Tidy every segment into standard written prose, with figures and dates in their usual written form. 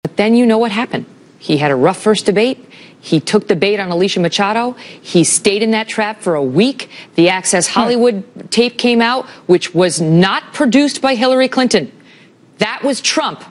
But then you know what happened. He had a rough first debate. He took the bait on Alicia Machado. He stayed in that trap for a week. The Access Hollywood tape came out, which was not produced by Hillary Clinton. That was Trump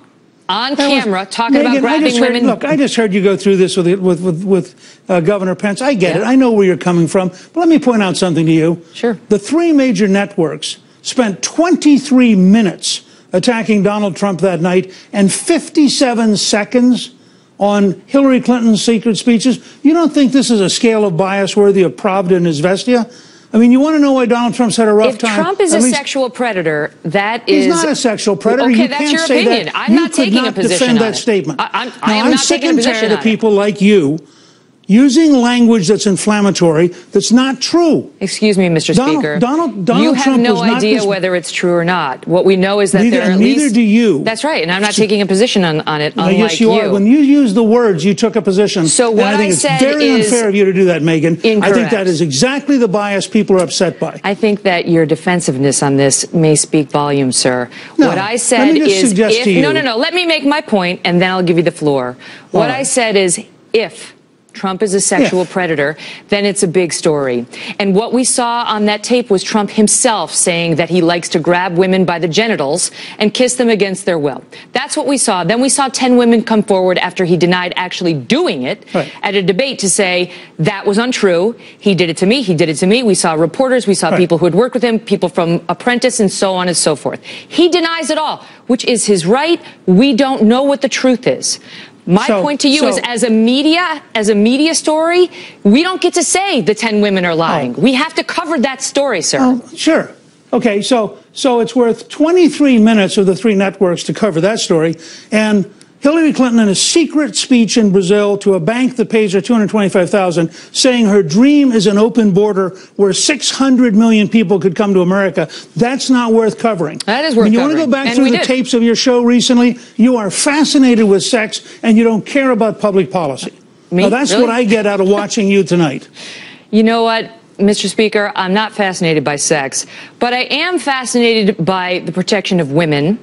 on camera talking about grabbing women. Look, I just heard you go through this with Governor Pence. I get it. I know where you're coming from. But let me point out something to you. Sure. The three major networks spent 23 minutes attacking Donald Trump that night and 57 seconds on Hillary Clinton's secret speeches. You don't think this is a scale of bias worthy of Pravda and Izvestia? I mean, you want to know why Donald Trump's had a rough time? If Trump is a sexual predator, that is... He's not a sexual predator. Okay, you that's can't your say opinion. that. I'm not taking a position on defend that statement. I'm sick and tired of people like you using language that's inflammatory, that's not true. Excuse me, Mr. Speaker. Donald you have Trump no idea whether it's true or not. What we know is that there are at least... Neither do you. That's right, and I'm not taking a position on it, unlike yes, you are. When you use the words, you took a position. So what I think it's very unfair of you to do that, Megan. Incorrect. I think that is exactly the bias people are upset by. I think that your defensiveness on this may speak volumes, sir. No, what I said let me just is... suggest to you. No. Let me make my point, and then I'll give you the floor. What I said is, if Trump is a sexual predator, then it's a big story. And what we saw on that tape was Trump himself saying that he likes to grab women by the genitals and kiss them against their will. That's what we saw. Then we saw 10 women come forward after he denied actually doing it at a debate to say that was untrue. He did it to me. He did it to me. We saw reporters. We saw people who had worked with him, people from Apprentice and so on and so forth. He denies it all, which is his right. We don't know what the truth is. My point to you is, as a media story, we don't get to say the 10 women are lying. We have to cover that story, sir. Oh, sure. Okay, so it's worth 23 minutes of the three networks to cover that story. And Hillary Clinton, in a secret speech in Brazil to a bank that pays her $225,000, saying her dream is an open border where 600 million people could come to America. That's not worth covering. That is worth covering. You want to go back through the tapes of your show recently? You are fascinated with sex, and you don't care about public policy. Now, that's what I get out of watching you tonight. You know what, Mr. Speaker? I'm not fascinated by sex, but I am fascinated by the protection of women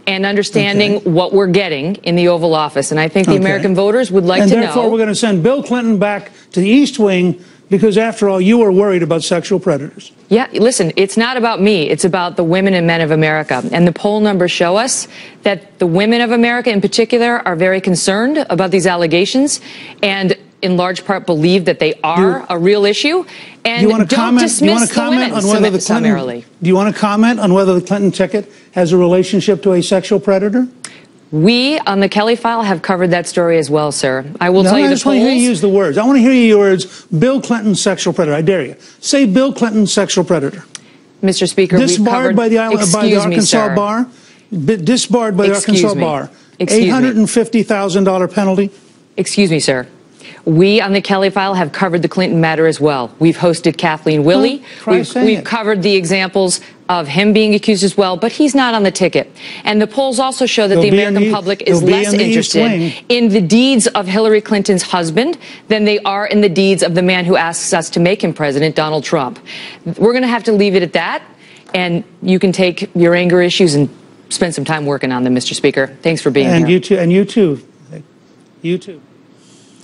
and understanding what we're getting in the Oval Office. And I think the American voters would like to know. And therefore, we're going to send Bill Clinton back to the East Wing because, after all, you are worried about sexual predators. Yeah, listen, it's not about me. It's about the women and men of America. And the poll numbers show us that the women of America in particular are very concerned about these allegations and in large part believe that they are a real issue. And don't dismiss the women summarily. Do you want to comment on whether the Clinton ticket has a relationship to a sexual predator? We, on the Kelly File, have covered that story as well, sir. I will tell you the polls. I just want to hear you use the words. I want to hear you use words, Bill Clinton, sexual predator. I dare you. Say Bill Clinton, sexual predator. Mr. Speaker, disbarred by the Arkansas bar. Disbarred by the Arkansas bar. $850,000 penalty. Excuse me, sir. We on the Kelly File have covered the Clinton matter as well. We've hosted Kathleen Willey. We've covered the examples of him being accused as well, but he's not on the ticket. And the polls also show that the American public is less interested in the deeds of Hillary Clinton's husband than they are in the deeds of the man who asks us to make him president, Donald Trump. We're going to have to leave it at that, and you can take your anger issues and spend some time working on them, Mr. Speaker. Thanks for being here. And you too. You too.